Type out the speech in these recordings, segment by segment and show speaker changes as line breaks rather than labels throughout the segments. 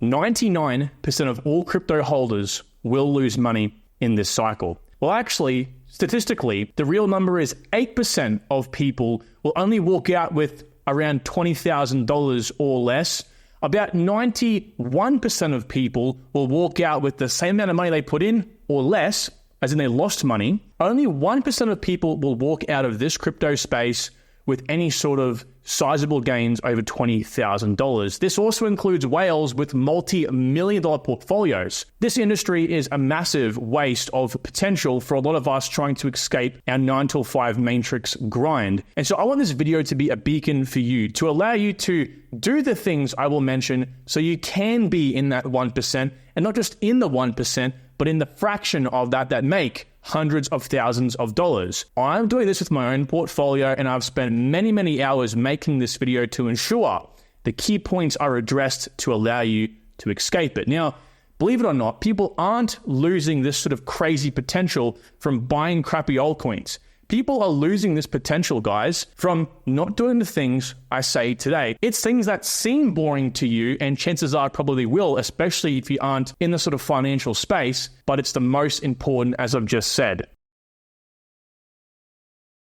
99% of all crypto holders will lose money in this cycle. Well, actually, statistically, the real number is 8% of people will only walk out with around $20,000 or less. About 91% of people will walk out with the same amount of money they put in or less, as in they lost money. Only 1% of people will walk out of this crypto space with any sort of sizable gains over $20,000. This also includes whales with multi-million-dollar portfolios. This industry is a massive waste of potential for a lot of us trying to escape our 9 to 5 matrix grind. And so I want this video to be a beacon for you, to allow you to do the things I will mention so you can be in that 1%, and not just in the 1%, but in the fraction of that make hundreds of thousands of dollars. I'm doing this with my own portfolio, and I've spent many, many hours making this video to ensure the key points are addressed to allow you to escape it. Now, believe it or not, people aren't losing this sort of crazy potential from buying crappy altcoins. People are losing this potential, guys, from not doing the things I say today. It's things that seem boring to you, and chances are probably will, especially if you aren't in the sort of financial space, but it's the most important, as I've just said.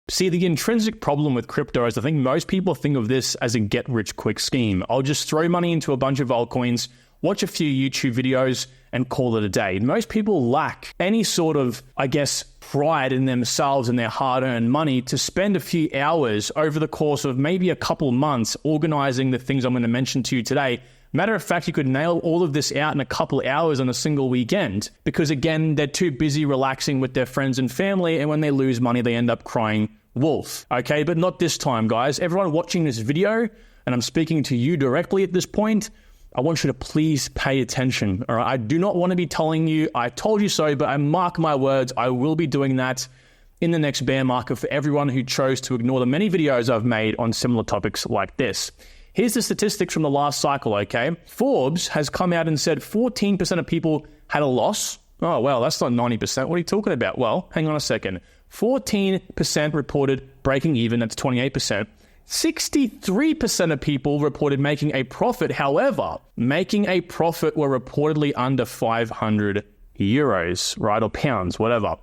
See, the intrinsic problem with crypto is I think most people think of this as a get-rich-quick scheme. I'll just throw money into a bunch of altcoins, watch a few YouTube videos, and call it a day. Most people lack any sort of, pride in themselves and their hard-earned money to spend a few hours over the course of maybe a couple months organizing the things I'm going to mention to you today. Matter of fact, you could nail all of this out in a couple hours on a single weekend because, again, they're too busy relaxing with their friends and family, and when they lose money, they end up crying wolf. Okay, but not this time, guys. Everyone watching this video, and I'm speaking to you directly at this point, I want you to please pay attention. All right? I do not want to be telling you, I told you so, but I mark my words, I will be doing that in the next bear market for everyone who chose to ignore the many videos I've made on similar topics like this. Here's the statistics from the last cycle, okay? Forbes has come out and said 14% of people had a loss. Oh, well, that's not 90%. What are you talking about? Well, hang on a second. 14% reported breaking even. That's 28%. 63% of people reported making a profit. However, making a profit were reportedly under 500 euros, right? Or pounds, whatever.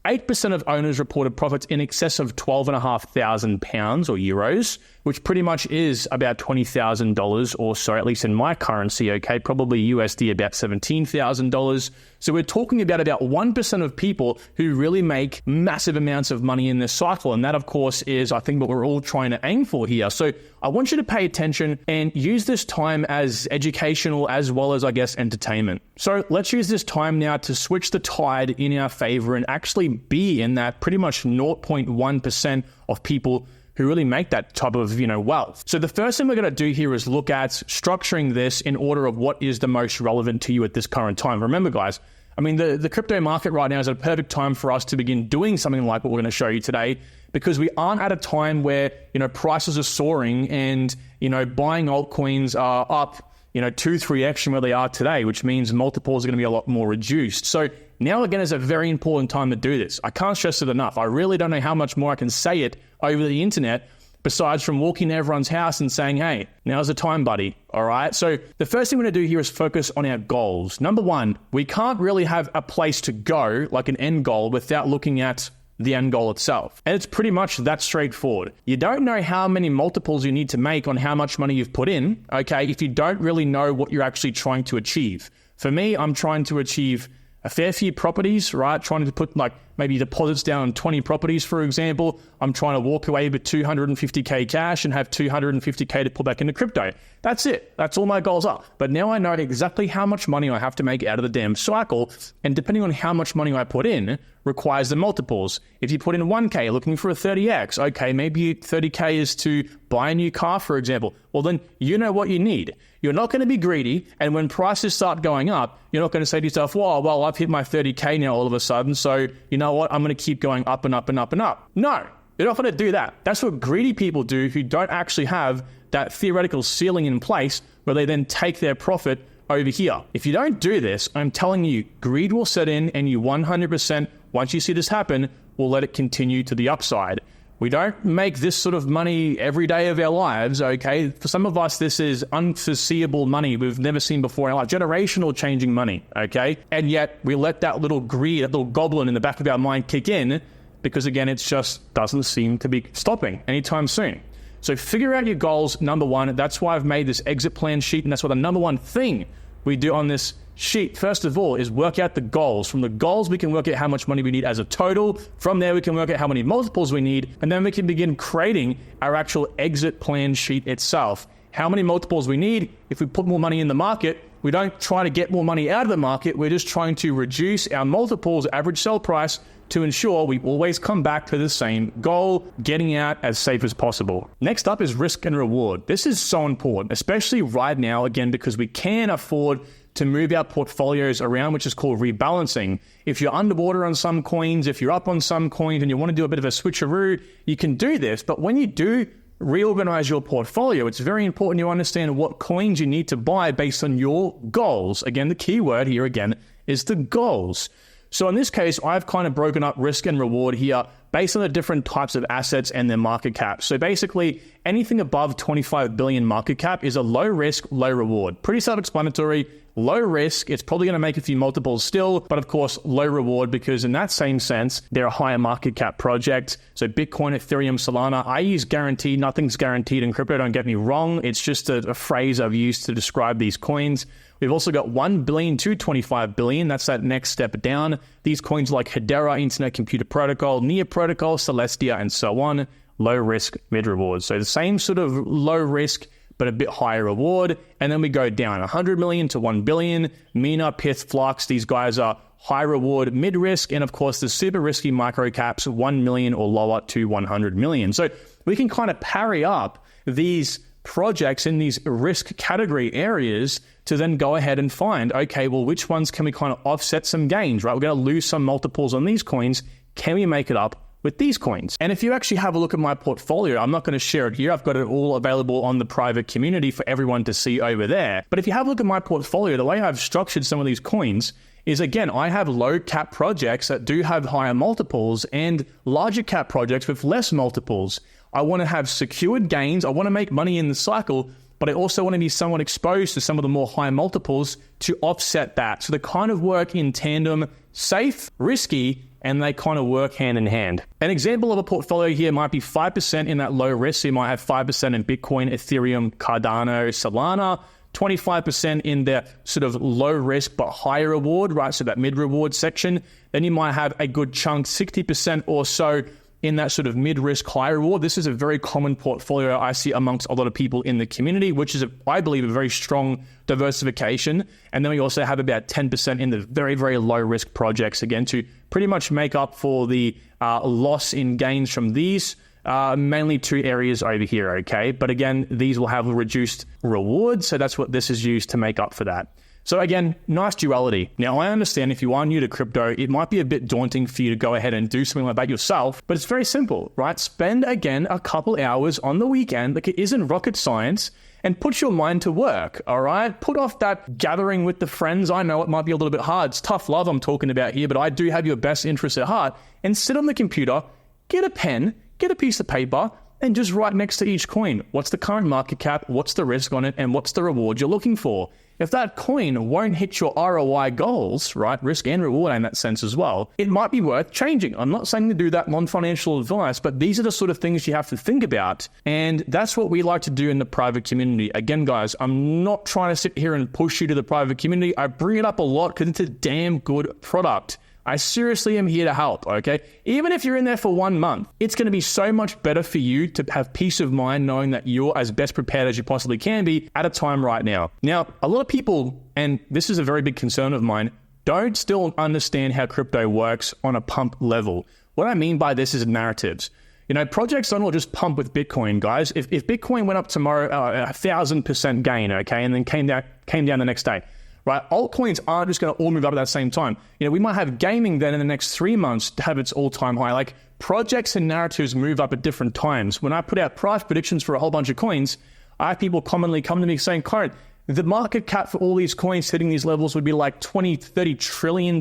8% of owners reported profits in excess of £12,500 or euros, which pretty much is about $20,000 or so, at least in my currency, okay? Probably USD about $17,000. So we're talking about 1% of people who really make massive amounts of money in this cycle. And that, of course, is, I think, what we're all trying to aim for here. So I want you to pay attention and use this time as educational as well as, entertainment. So let's use this time now to switch the tide in our favor and actually be in that pretty much 0.1% of people who really make that type of, wealth. So the first thing we're going to do here is look at structuring this in order of what is the most relevant to you at this current time. Remember, guys, the crypto market right now is a perfect time for us to begin doing something like what we're going to show you today, because we aren't at a time where, prices are soaring and, buying altcoins are up, 2-3x from where they are today, which means multiples are going to be a lot more reduced. So now, again, is a very important time to do this. I can't stress it enough. I really don't know how much more I can say it over the internet, besides from walking to everyone's house and saying, hey, now's the time, buddy. All right. So the first thing we're going to do here is focus on our goals. Number one, we can't really have a place to go, like an end goal, without looking at the end goal itself. And it's pretty much that straightforward. You don't know how many multiples you need to make on how much money you've put in, okay, if you don't really know what you're actually trying to achieve. For me, I'm trying to achieve a fair few properties, right? Trying to put maybe deposits down on 20 properties, for example. I'm trying to walk away with 250K cash and have 250K to put back into crypto. That's it. That's all my goals are. But now I know exactly how much money I have to make out of the damn cycle. And depending on how much money I put in requires the multiples. If you put in 1K looking for a 30X, okay, maybe 30K is to buy a new car, for example. Well, then you know what you need. You're not going to be greedy. And when prices start going up, you're not going to say to yourself, well, I've hit my 30K now all of a sudden. So you know what? I'm going to keep going up and up and up and up. No, you're not going to do that. That's what greedy people do who don't actually have that theoretical ceiling in place where they then take their profit over here. If you don't do this, I'm telling you, greed will set in and you 100%, once you see this happen, will let it continue to the upside. We don't make this sort of money every day of our lives, okay? For some of us, this is unforeseeable money we've never seen before in our life, generational changing money, okay? And yet we let that little greed, that little goblin in the back of our mind kick in because, again, it just doesn't seem to be stopping anytime soon. So figure out your goals, number one. That's why I've made this exit plan sheet, and that's what the number one thing we do on this sheet, first of all, is work out the goals. From the goals, we can work out how much money we need as a total. From there, we can work out how many multiples we need, and then we can begin creating our actual exit plan sheet itself. How many multiples we need? If we put more money in the market, we don't try to get more money out of the market. We're just trying to reduce our multiples, average sell price, to ensure we always come back to the same goal, getting out as safe as possible. Next up is risk and reward. This is so important, especially right now, again, because we can afford to move our portfolios around, which is called rebalancing. If you're underwater on some coins, if you're up on some coins and you want to do a bit of a switcheroo, you can do this. But when you do reorganize your portfolio, it's very important you understand what coins you need to buy based on your goals. Again, the key word here again is the goals. So in this case, I've kind of broken up risk and reward here based on the different types of assets and their market cap. So basically, anything above 25 billion market cap is a low risk, low reward. Pretty self-explanatory. Low risk, it's probably going to make a few multiples still, but of course, low reward because in that same sense, they're a higher market cap project. So Bitcoin, Ethereum, Solana, I use guaranteed. Nothing's guaranteed in crypto, don't get me wrong. It's just a phrase I've used to describe these coins. We've also got 1 billion to 25 billion. That's that next step down. These coins like Hedera, Internet Computer Protocol, Near Protocol, Celestia, and so on. Low risk, mid reward. So the same sort of low risk, but a bit higher reward. And then we go down 100 million to 1 billion. Mina, Pith, Flux, these guys are high reward, mid risk. And of course, the super risky micro caps, 1 million or lower to 100 million. So we can kind of parry up these projects in these risk category areas to then go ahead and find, okay, well, which ones can we kind of offset some gains, right? We're going to lose some multiples on these coins. Can we make it up with these coins? And if you actually have a look at my portfolio, I'm not going to share it here. I've got it all available on the private community for everyone to see over there. But if you have a look at my portfolio, the way I've structured some of these coins is, again, I have low cap projects that do have higher multiples and larger cap projects with less multiples. I want to have secured gains. I want to make money in the cycle, but I also want to be somewhat exposed to some of the more high multiples to offset that. So they kind of work in tandem, safe, risky, and they kind of work hand in hand. An example of a portfolio here might be 5% in that low risk. So you might have 5% in Bitcoin, Ethereum, Cardano, Solana, 25% in the sort of low risk but higher reward, right? So that mid reward section. Then you might have a good chunk, 60% or so in that sort of mid-risk, high reward. This is a very common portfolio I see amongst a lot of people in the community, which is, I believe, a very strong diversification. And then we also have about 10% in the very, very low-risk projects, again, to pretty much make up for the loss in gains from these mainly two areas over here, okay? But again, these will have a reduced reward, so that's what this is used to make up for that. So again, nice duality. Now, I understand if you are new to crypto, it might be a bit daunting for you to go ahead and do something like that yourself, but it's very simple, right? Spend, again, a couple hours on the weekend, like it isn't rocket science, and put your mind to work, all right? Put off that gathering with the friends. I know it might be a little bit hard. It's tough love I'm talking about here, but I do have your best interests at heart. And sit on the computer, get a pen, get a piece of paper, and just write next to each coin, what's the current market cap, what's the risk on it, and what's the reward you're looking for. If that coin won't hit your ROI goals, right, risk and reward in that sense as well, it might be worth changing. I'm not saying to do that non-financial advice, but these are the sort of things you have to think about. And that's what we like to do in the private community. Again, guys, I'm not trying to sit here and push you to the private community. I bring it up a lot because it's a damn good product. I seriously am here to help, okay? Even if you're in there for 1 month, it's going to be so much better for you to have peace of mind knowing that you're as best prepared as you possibly can be at a time right now. Now, a lot of people, and this is a very big concern of mine, don't still understand how crypto works on a pump level. What I mean by this is narratives. You know, projects don't all just pump with Bitcoin, guys. If Bitcoin went up tomorrow, 1,000% gain, okay, and then came down the next day, right? Altcoins aren't just going to all move up at that same time. You know, we might have gaming then in the next 3 months to have its all-time high. Like, projects and narratives move up at different times. When I put out price predictions for a whole bunch of coins, I have people commonly come to me saying, Kyron, the market cap for all these coins hitting these levels would be like $20-30 trillion.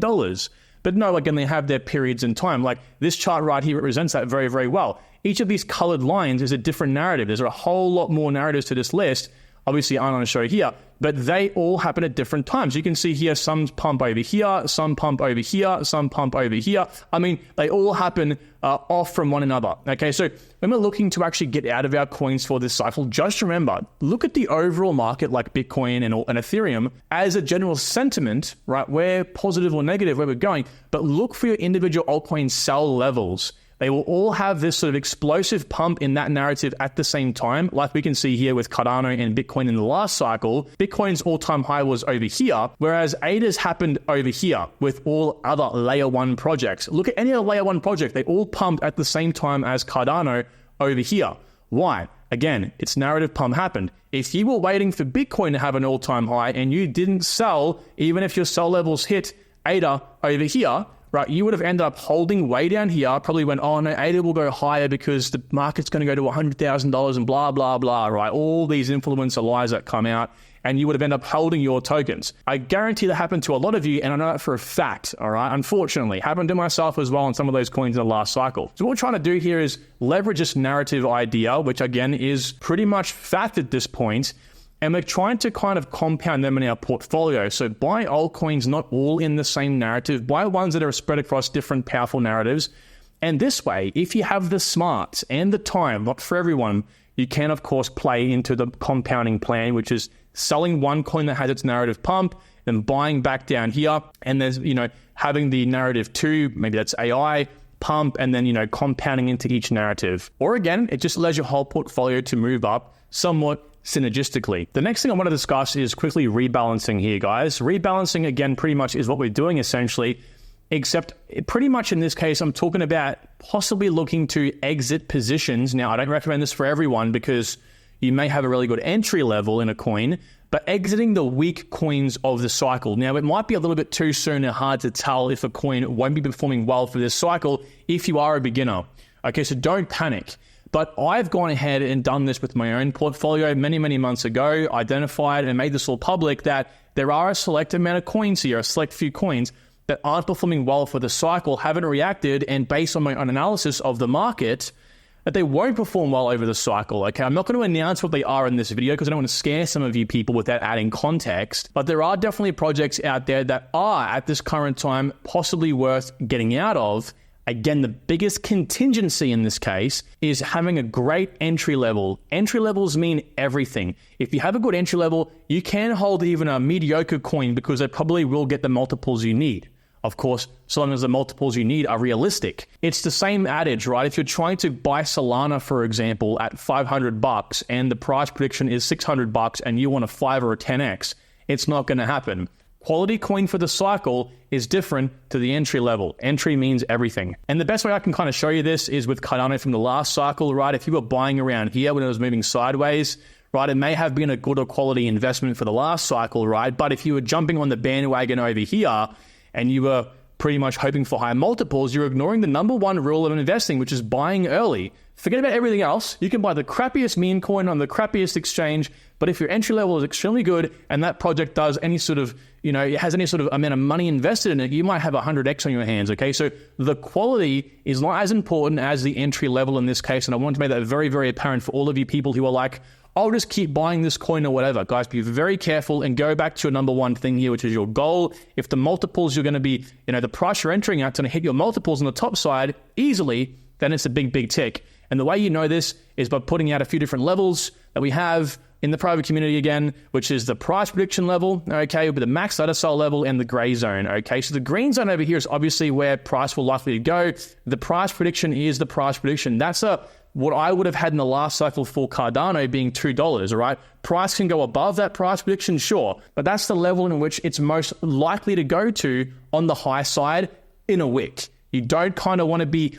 But no, again, they have their periods in time. Like this chart right here represents that very, very well. Each of these colored lines is a different narrative. There's a whole lot more narratives to this list. Obviously, I'm going to show here, but they all happen at different times. You can see here, some pump over here, some pump over here, some pump over here. I mean, they all happen off from one another. Okay, so when we're looking to actually get out of our coins for this cycle, just remember, look at the overall market like Bitcoin and Ethereum as a general sentiment, right? Where positive or negative, where we're going, but look for your individual altcoin sell levels. They will all have this sort of explosive pump in that narrative at the same time, like we can see here with Cardano and Bitcoin in the last cycle. Bitcoin's all-time high was over here, whereas ADA's happened over here with all other layer 1 projects. Look at any other layer 1 project. They all pumped at the same time as Cardano over here. Why? Again, its narrative pump happened. If you were waiting for Bitcoin to have an all-time high and you didn't sell, even if your sell levels hit ADA over here, right, you would have ended up holding way down here, probably went, oh no, ADA will go higher because the market's going to go to $100,000 and blah, blah, blah, right? All these influencer lies that come out, and you would have ended up holding your tokens. I guarantee that happened to a lot of you, and I know that for a fact, all right? Unfortunately, happened to myself as well on some of those coins in the last cycle. So what we're trying to do here is leverage this narrative idea, which again is pretty much fact at this point, and we're trying to kind of compound them in our portfolio. So buy altcoins not all in the same narrative, buy ones that are spread across different powerful narratives. And this way, if you have the smarts and the time, not for everyone, you can of course play into the compounding plan, which is selling one coin that has its narrative pump, then buying back down here. And there's, having the narrative 2, maybe that's AI, pump, and then, compounding into each narrative. Or again, it just allows your whole portfolio to move up somewhat synergistically. The next thing I want to discuss is quickly rebalancing here, guys. Rebalancing, again, pretty much is what we're doing essentially, except pretty much in this case, I'm talking about possibly looking to exit positions. Now, I don't recommend this for everyone because you may have a really good entry level in a coin, but exiting the weak coins of the cycle. Now, it might be a little bit too soon and hard to tell if a coin won't be performing well for this cycle if you are a beginner. Okay, so don't panic. But I've gone ahead and done this with my own portfolio many, many months ago, identified and made this all public that there are a select amount of coins here, a select few coins that aren't performing well for the cycle, haven't reacted, and based on my own analysis of the market, that they won't perform well over the cycle. Okay, I'm not going to announce what they are in this video because I don't want to scare some of you people without adding context, but there are definitely projects out there that are at this current time possibly worth getting out of. Again, the biggest contingency in this case is having a great entry level. Entry levels mean everything. If you have a good entry level, you can hold even a mediocre coin because they probably will get the multiples you need. Of course, so long as the multiples you need are realistic. It's the same adage, right? If you're trying to buy Solana, for example, at $500 and the price prediction is $600 and you want a 5 or a 10x, it's not going to happen. Quality coin for the cycle is different to the entry level. Entry means everything. And the best way I can kind of show you this is with Cardano from the last cycle, right? If you were buying around here when it was moving sideways, right, it may have been a good or quality investment for the last cycle, right? But if you were jumping on the bandwagon over here and you were pretty much hoping for higher multiples, you're ignoring the number one rule of investing, which is buying early. Forget about everything else. You can buy the crappiest meme coin on the crappiest exchange, but if your entry level is extremely good and that project does any sort of, it has any sort of amount of money invested in it, you might have 100x on your hands, okay? So the quality is not as important as the entry level in this case, and I want to make that very, very apparent for all of you people who are like, I'll just keep buying this coin or whatever. Guys, be very careful and go back to your number one thing here, which is your goal. If the multiples you're going to be, the price you're entering at is going to hit your multiples on the top side easily, then it's a big, big tick. And the way you know this is by putting out a few different levels that we have in the private community again, which is the price prediction level, okay, with the max ladder sell level and the gray zone, okay? So the green zone over here is obviously where price will likely go. The price prediction is the price prediction. That's what I would have had in the last cycle for Cardano being $2, all right? Price can go above that price prediction, sure, but that's the level in which it's most likely to go to on the high side in a wick. You don't kind of want to be,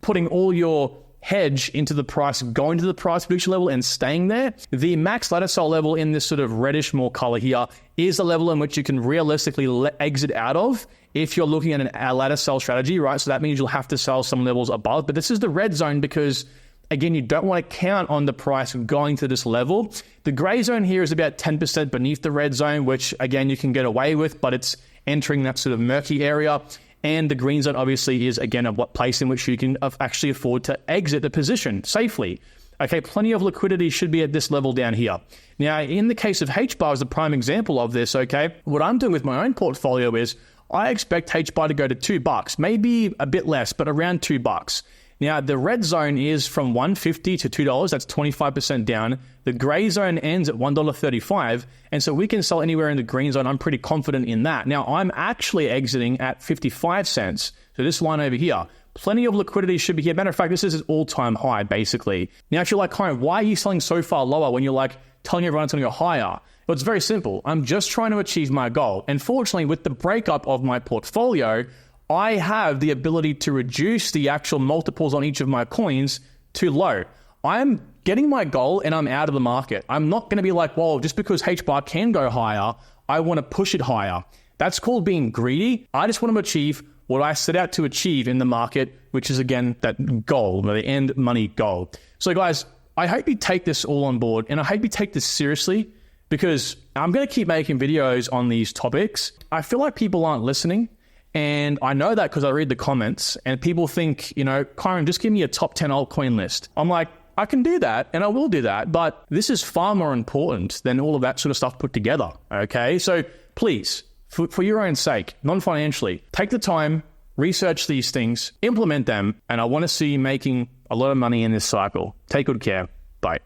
putting all your hedge into the price, going to the price prediction level and staying there. The max ladder sell level in this sort of reddish more color here is the level in which you can realistically exit out of if you're looking at a ladder sell strategy, right? So that means you'll have to sell some levels above, but this is the red zone because again, you don't want to count on the price going to this level. The gray zone here is about 10% beneath the red zone, which again, you can get away with, but it's entering that sort of murky area. And the green zone obviously is, again, a place in which you can actually afford to exit the position safely. Okay, plenty of liquidity should be at this level down here. Now, in the case of HBAR is a prime example of this, okay? What I'm doing with my own portfolio is I expect HBAR to go to $2, maybe a bit less, but around $2. Now, the red zone is from $1.50 to $2. That's 25% down. The gray zone ends at $1.35. And so we can sell anywhere in the green zone. I'm pretty confident in that. Now, I'm actually exiting at 55 cents. So this line over here, plenty of liquidity should be here. Matter of fact, this is an all-time high, basically. Now, if you're like, Kyron, why are you selling so far lower when you're like telling everyone it's going to go higher? Well, it's very simple. I'm just trying to achieve my goal. And fortunately, with the breakup of my portfolio, I have the ability to reduce the actual multiples on each of my coins to low. I'm getting my goal and I'm out of the market. I'm not going to be like, well, just because HBAR can go higher, I want to push it higher. That's called being greedy. I just want to achieve what I set out to achieve in the market, which is, again, that goal, the end money goal. So guys, I hope you take this all on board and I hope you take this seriously, because I'm going to keep making videos on these topics. I feel like people aren't listening. And I know that because I read the comments and people think, Kyron, just give me a top 10 altcoin list. I'm like, I can do that and I will do that, but this is far more important than all of that sort of stuff put together, okay? So please, for your own sake, non-financially, take the time, research these things, implement them, and I want to see you making a lot of money in this cycle. Take good care. Bye.